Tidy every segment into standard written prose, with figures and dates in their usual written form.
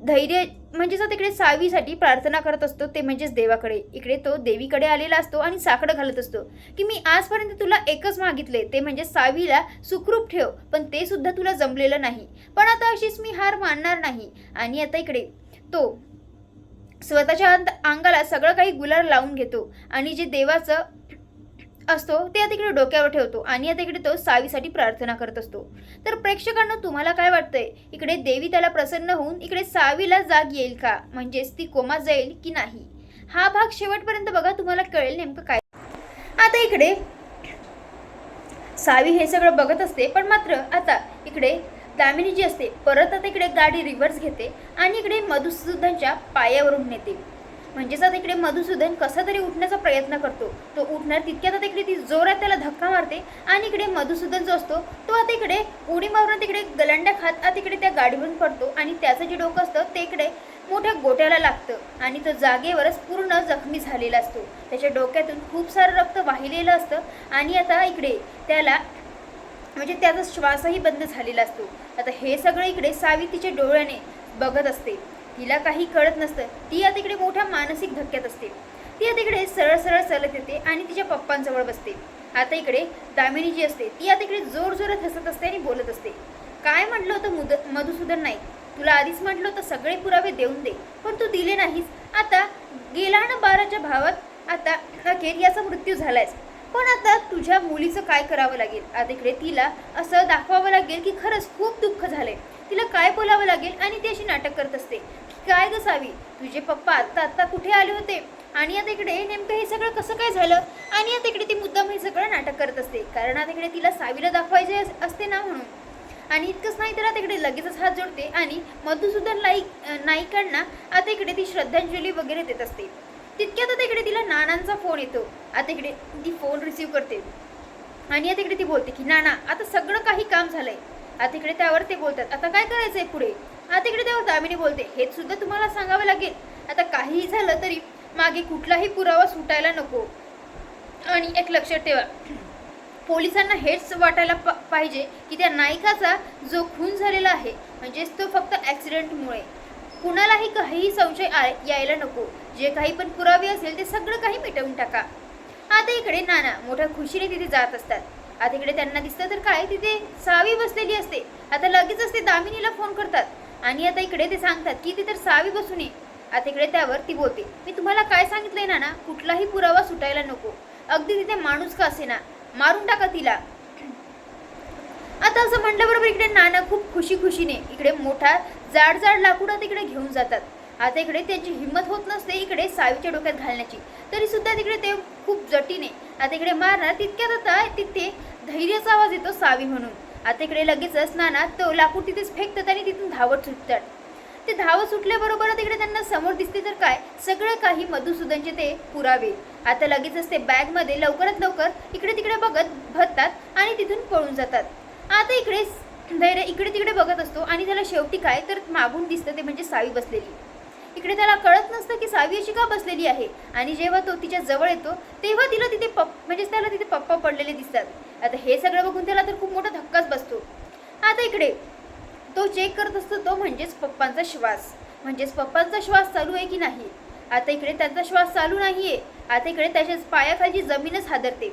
धैर्य म्हणजेच आता इकडे सावीसाठी प्रार्थना करत असतो, ते म्हणजेच देवाकडे. इकडे तो देवीकडे आलेला असतो आणि साकडं घालत असतो की मी आजपर्यंत तुला एकच मागितले, ते म्हणजे सावीला सुखरूप ठेव, पण ते सुद्धा तुला जमलेलं नाही. पण आता अशीच मी हार मानणार नाही. आणि आता इकडे तो स्वतःच्या अंगाला सगळं काही गुलाल लावून घेतो आणि जे देवाचं असतो ते आता इकडे डोक्यावर ठेवतो आणि आता इकडे तो सावीसाठी प्रार्थना करत असतो. तर प्रेक्षकांना तुम्हाला काय वाटतंय, इकडे देवी त्याला प्रसन्न होऊन इकडे सावीला जाग येईल का, म्हणजेच ती कोमात जाईल की नाही? हा भाग शेवटपर्यंत बघा, तुम्हाला कळेल नेमकं काय. आता इकडे सावी हे सगळं बघत असते, पण मात्र आता इकडे दामिनी जी असते परत आता इकडे गाडी रिव्हर्स घेते आणि इकडे मधुसूदनच्या पायावरून नेते. म्हणजेच आता इकडे मधुसूदन कसा तरी उठण्याचा प्रयत्न करतो. तो उठणार तितक्यात आता इकडे ती जोरात त्याला धक्का मारते आणि इकडे मधुसूदन जो असतो तो आता इकडे उडी मारून तिकडे गलंड्या खात आता इकडे त्या गाडीवरून पडतो आणि त्याचं जे डोकं असतं ते इकडे मोठ्या गोट्याला लागतं आणि तो जागेवरच पूर्ण जखमी झालेला असतो. त्याच्या डोक्यातून खूप सारं रक्त वाहिलेलं असतं आणि आता इकडे त्याला म्हणजे त्याचा श्वासही बंद झालेला असतो. आता हे सगळं इकडे सावी तिच्या डोळ्याने बघत असते. तिला काही कळत नसतं. ती आता इकडे मोठ्या मानसिक धक्क्यात असते. ती आता इकडे सरळ सरळ चालत येते आणि तिच्या पप्पांजवळ बसते. आता इकडे दामिनी जी असते ती आता इकडे जोर जोरात हसत असते आणि बोलत असते, काय म्हटलं होतं मधुसूदन नाईक, तुला आधीच म्हटलं होतं सगळे पुरावे देऊन दे, पण तू दिले नाहीस. आता गेला ना 12च्या भावात आता अखेर याचा मृत्यू झालायच. पण आता तुझ्या मुलीचं काय करावं लागेल. आता इकडे तिला असं दाखवावं लागेल की खरंच खूप दुःख झालंय. तिला काय बोलावं लागेल आणि ती अशी नाटक करत असते, काय ग सावी, तुझे पप्पा आत्ता कुठे आले होते आणि आता इकडे नेमकं हे सगळं कसं काय झालं. आणि आता इकडे ती मुद्दाम हे सगळं नाटक करत असते, कारण आता इकडे तिला सावीला दाखवायचे असते ना म्हणून. आणि इतकंच नाही तर आता इकडे लगेचच हात जोडते आणि मधुसूदन नाईकांना आता इकडे ती श्रद्धांजली वगैरे देत असते. तितक्यात आता इकडे तिला नानांचा फोन येतो. आता इकडे ती फोन रिसीव्ह करते आणि आता इकडे ती बोलते की नाना आता सगळं काही काम झालंय. आता इकडे त्यावर ते बोलतात, आता काय करायचंय पुढे. आता इकडे त्यावर दामिनी बोलते, हेच सुद्धा तुम्हाला सांगावं लागेल. आता काहीही झालं तरी मागे कुठलाही पुरावा सुटायला नको. आणि एक लक्षात ठेवा, पोलिसांना हेच वाटायला पाहिजे की त्या नायिकाचा जो खून झालेला आहे म्हणजेच तो फक्त ॲक्सिडेंटमुळे, कुणालाही काहीही संशय यायला नको. जे काही पण पुरावे असेल ते सगळं काही मिटवून टाका. आता इकडे नाना मोठ्या खुशीने तिथे जात असतात. आता इकडे त्यांना दिसतं तर काय, तिथे सावी बसलेली असते. आता लगेचच ते दामिनीला फोन करतात आणि आता इकडे ते सांगतात की तिथे सावी बसून ये. आता इकडे त्यावर ती बोलते, मी तुम्हाला काय सांगितलंय नाना, कुठलाही पुरावा सुटायला नको. अगदी तिथे माणूस का असेना मारून टाका तिला. आता असं म्हटल्याबरोबर इकडे नाना खूप खुशीने इकडे मोठा जाड लाकूड तिकडे घेऊन जातात. आता इकडे त्यांची हिंमत होत नसते इकडे सावीच्या डोक्यात घालण्याची, तरी सुद्धा तिकडे ते खूप जटीने आता इकडे मारणार. तितक्यात आता तिथे धैर्याचा आवाज येतो सावी म्हणून. आता इकडे लगेचच नाना तो लाकूड तिथेच फेकतात आणि तिथून धावत सुटतात. ते धावत सुटल्याबरोबर तिकडे त्यांना समोर दिसते तर काय, सगळं काही मधुसूदनचे ते पुरावे. आता लगेचच ते बॅगमध्ये लवकरात लवकर इकडे तिकडे बघत भरतात आणि तिथून पळून जातात. आता इकडे धैर्य इकडे तिकडे बघत असतो आणि त्याला शेवटी काय तर मागून दिसतं, ते म्हणजे सावी बसलेली. इकडे त्याला कळत नसतं की सावी अशी का बसलेली आहे. आणि जेव्हा तो तिच्या जवळ येतो तेव्हा तिला तिथे म्हणजे त्याला तिथे पप्पा पडलेले दिसतात. आता हे सगळं बघून त्याला तर खूप मोठा धक्काच बसतो. आता इकडे तो चेक करत असतो, तो म्हणजेच पप्पांचा श्वास, म्हणजेच पप्पांचा श्वास चालू आहे की नाही. आता इकडे त्यांचा श्वास चालू नाहीये. आता इकडे त्याच्या पायाखालची जमीनच हादरते.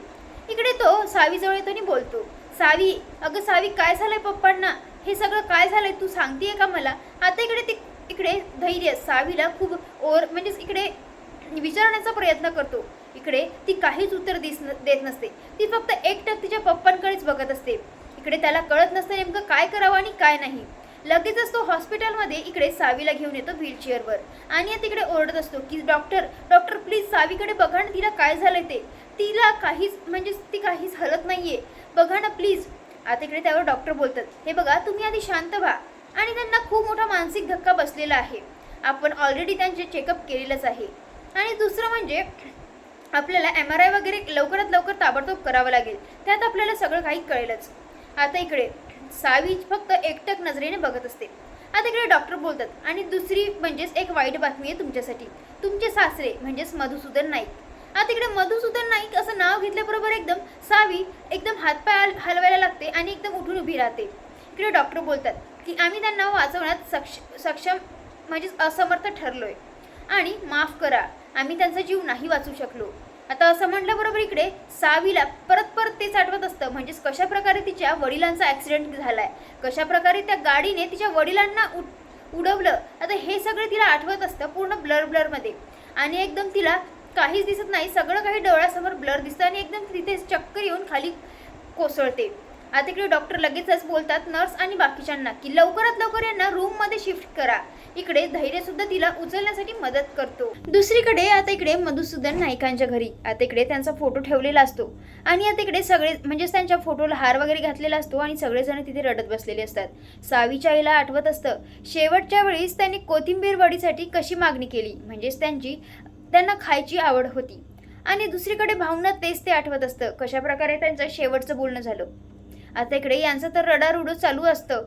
इकडे तो सावीजवळ येतो आणि बोलतो, सावी, अगं सावी, काय झालंय पप्पांना, हे सगळं काय झालंय तू सांगतेय का मला. आता इकडे धैर्य सावीला खूप म्हणजेच इकडे विचारण्याचा प्रयत्न करतो. इकडे ती काहीच उत्तर देत नसते. ती फक्त एकटक तिच्या पप्पांकडेच बघत असते. इकडे त्याला कळत नसतं नेमकं काय करावं आणि काय नाही. लगेचच तो हॉस्पिटलमध्ये इकडे सावीला घेऊन येतो व्हीलचेअरवर आणि तिकडे ओरडत असतो की डॉक्टर प्लीज सावीकडे बघा ना, तिला काय झालंय ते, तिला काहीच म्हणजे ती काहीच हलत नाहीये, बघा ना प्लीज. आता इकडे त्यावर डॉक्टर बोलतात, हे बघा तुम्ही आधी शांत व्हा. आणि त्यांना खूप मोठा मानसिक धक्का बसलेला आहे. आपण ऑलरेडी त्यांचे चेकअप केलेलंच आहे. आणि दुसरं म्हणजे आपल्याला MRI वगैरे लवकरात लवकर ताबडतोब करावं लागेल. त्यात आपल्याला सगळं काही कळेलच. आता इकडे सावी फक्त एकटक नजरेने बघत असते. आता इकडे डॉक्टर बोलतात, आणि दुसरी म्हणजेच एक वाईट बातमी आहे तुमच्यासाठी. तुमचे सासरे म्हणजेच मधुसूदन नाईक. आता इकडे मधुसूदन नाईक असं नाव घेतल्याबरोबर एकदम सावी एकदम हातपाय हलवायला लागते आणि एकदम उठून उभी राहते. इकडे डॉक्टर बोलतात की आम्ही त्यांना वाचवण्यात सक्षम म्हणजेच असमर्थ ठरलोय आणि माफ करा, आम्ही त्यांचा जीव नाही वाचवू शकलो. आता असं म्हटल्याबरोबर इकडे सावीला परत परत तेच आठवत असतं, म्हणजेच कशा प्रकारे तिच्या वडिलांचा ॲक्सिडेंट झालाय, कशा प्रकारे त्या गाडीने तिच्या वडिलांना उडवलं. आता हे सगळं तिला आठवत असतं पूर्ण ब्लरमध्ये आणि एकदम तिला काहीच दिसत नाही, सगळं काही डोळ्यासमोर ब्लर दिसतं आणि एकदम तिथे चक्कर येऊन खाली कोसळते. आता इकडे डॉक्टर लगेचच बोलतात नर्स आणि बाकीच्यांना की लवकरात लवकर यांना रूममध्ये शिफ्ट करा. इकडे धैर्य सुद्धा तिला उचलण्यासाठी मदत करतो. दुसरीकडे आता इकडे मधुसूदन नाईकांच्या घरी आता इकडे त्यांचा फोटो ठेवलेला असतो आणि आता इकडे सगळे म्हणजेच त्यांच्या फोटोला हार वगैरे घातलेला असतो आणि सगळेजण तिथे रडत बसलेले असतात. सावीच्या आईला आठवत असतं शेवटच्या वेळीस त्यांनी कोथिंबीर वडीसाठी कशी मागणी केली, म्हणजेच त्यांना खायची आवड होती. आणि दुसरीकडे भावना तेच ते आठवत असतं कशा प्रकारे त्यांचं शेवटचं बोलणं झालं. आता इकडे यांचं तर रडारुड चालू असतं.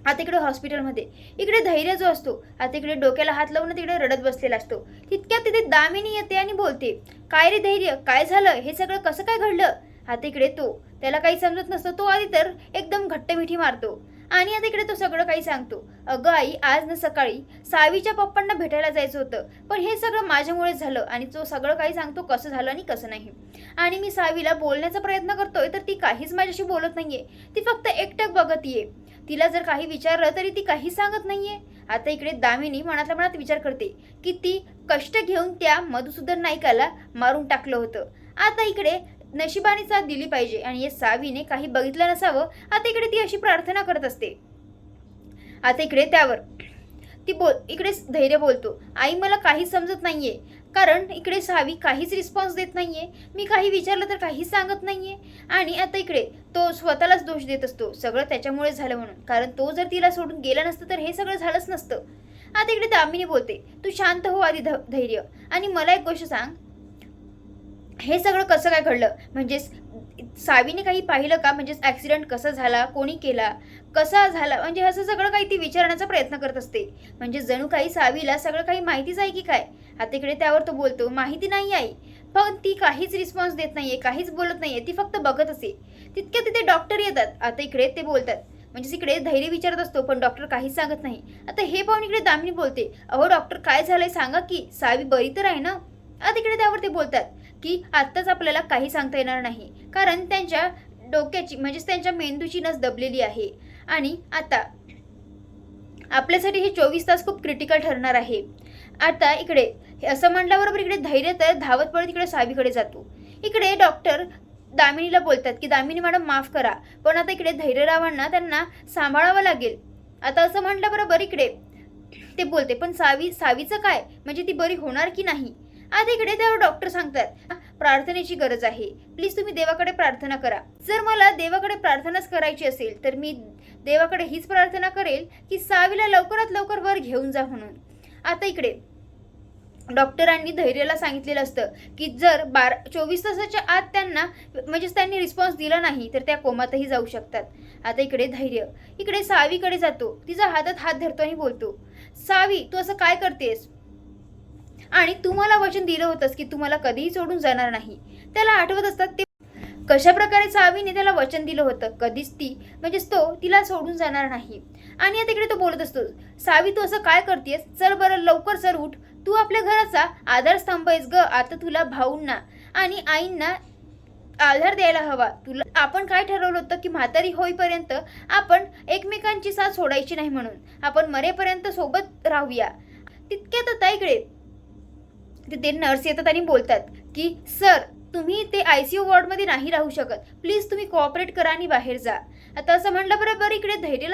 आता इकडे हॉस्पिटलमध्ये इकडे धैर्य जो असतो आता इकडे डोक्याला हात लावून तिकडे रडत बसलेला असतो. तितक्यात तिथे दामिनी येते आणि बोलते, काय रे धैर्य, काय झालं, हे सगळं कसं काय घडलं. आता इकडे त्याला काही समजत नसतं. तो आधी तर एकदम घट्ट मिठी मारतो आणि आता इकडे तो सगळं काही सांगतो. अगं आई, आज ना सकाळी सावीच्या पप्पांना भेटायला जायचं होतं, पण हे सगळं माझ्यामुळेच झालं. आणि तो सगळं काही सांगतो कसं झालं आणि कसं नाही. आणि मी सावीला बोलण्याचा प्रयत्न करतोय तर ती काहीच माझ्याशी बोलत नाहीये, ती फक्त एकटक बघतीये. तिला जर काही विचारलं तरी ती काहीच सांगत नाहीये. आता इकडे दामिनी मनातल्या मनात विचार करते की ती कष्ट घेऊन त्या मधुसूदन नाईकाला मारून टाकलं होतं. आता इकडे नशिबाने साथ दिली पाहिजे आणि या सावीने काही बघितलं नसावं. आता इकडे ती अशी प्रार्थना करत असते. आता इकडे त्यावर इकडे धैर्य बोलतो, आई मला काहीच समजत नाहीये, कारण इकडे सावी काहीच रिस्पॉन्स देत नाहीये, मी काही विचारलं तर काहीच सांगत नाहीये. आणि आता इकडे तो स्वतःलाच दोष देत असतो, सगळं त्याच्यामुळे झालं म्हणून, कारण तो जर तिला सोडून गेला नसतं तर हे सगळं झालंच नसतं. आता इकडे दामिनी बोलते, तू शांत हो आधी धैर्य, आणि मला एक गोष्ट सांग, हे सगळं कसं काय घडलं, म्हणजेच सावीने काही पाहिलं का, म्हणजेच ॲक्सिडेंट कसा झाला, कोणी केला, कसा झाला, म्हणजे असं सगळं काही ती विचारण्याचा प्रयत्न करत असते. म्हणजे जणू काही सावीला सगळं काही माहितीच आहे की काय. आता इकडे त्यावर तो बोलतो, माहिती नाही आई, पण ती काहीच रिस्पॉन्स देत नाहीये, काहीच बोलत नाहीये, ती फक्त बघत असे. तितक्या तिथे डॉक्टर येतात. आता इकडे ते बोलतात, म्हणजे इकडे धैर्य विचारत असतो पण डॉक्टर काहीच सांगत नाही. आता हे पाहून इकडे दामिनी बोलते, अहो डॉक्टर काय झालंय सांगा की, सावी बरी तर आहे ना. आता इकडे त्यावर ते बोलतात की आत्ताच आपल्याला काही सांगता येणार नाही, कारण त्यांच्या डोक्याची म्हणजेच त्यांच्या मेंदूची नस दबलेली आहे आणि आता आपल्यासाठी हे 24 तास खूप क्रिटिकल ठरणार आहे. आता इकडे असं म्हटल्याबरोबर इकडे धैर्य तर धावत पडत इकडे सावीकडे जातो. इकडे डॉक्टर दामिनीला बोलतात की दामिनी मॅडम माफ करा, पण आता इकडे धैर्यरावांना त्यांना सांभाळावं लागेल. आता असं म्हटल्याबरोबर इकडे ते बोलते, पण सावीचं काय, म्हणजे ती बरी होणार की नाही. आता इकडे त्यावर डॉक्टर सांगतात, प्रार्थनेची गरज आहे, प्लीज तुम्ही देवाकडे प्रार्थना करा. जर मला देवाकडे प्रार्थनाच करायची असेल तर मी देवाकडे हीच प्रार्थना करेल की सावीला लवकरात लवकर वर घेऊन जा म्हणून. आता इकडे डॉक्टरांनी धैर्याला सांगितलेलं असतं की जर 24 तासाच्या आत त्यांना म्हणजेच त्यांनी रिस्पॉन्स दिला नाही तर त्या कोमातही जाऊ शकतात. आता इकडे धैर्य इकडे सावीकडे जातो, तिचा हातात हात धरतो आणि बोलतो, सावी तू असं काय करतेस, आणि तू मला वचन दिलं होतंस की तू मला कधीही सोडून जाणार नाही. त्याला आठवत असतात ते कशा प्रकारे सावीने त्याला वचन दिलं होतं, कधीच ती म्हणजेच तो तिला सोडून जाणार नाही. आणि आता इकडे तो बोलत असतो, सावी तू असं काय करतेस, चल बरं लवकर चल उठ, तू आपल्या घराचा आधारस्तंभ आहेस ग. आता तुला भाऊंना आणि आईंना आधार द्यायला हवा. तुला आपण काय ठरवलं होतं की म्हातारी होईपर्यंत आपण एकमेकांची साथ सोडायची नाही, म्हणून आपण मरेपर्यंत सोबत राहूया. तितक्यात आता इकडे तिथे नर्स येतात आणि बोलतात की सर तुम्ही ते ICU वॉर्डमध्ये नाही राहू शकत, प्लीज तुम्ही कोऑपरेट करा आणि बाहेर जा. आता असं म्हटलं बरोबर इकडे धैर्यला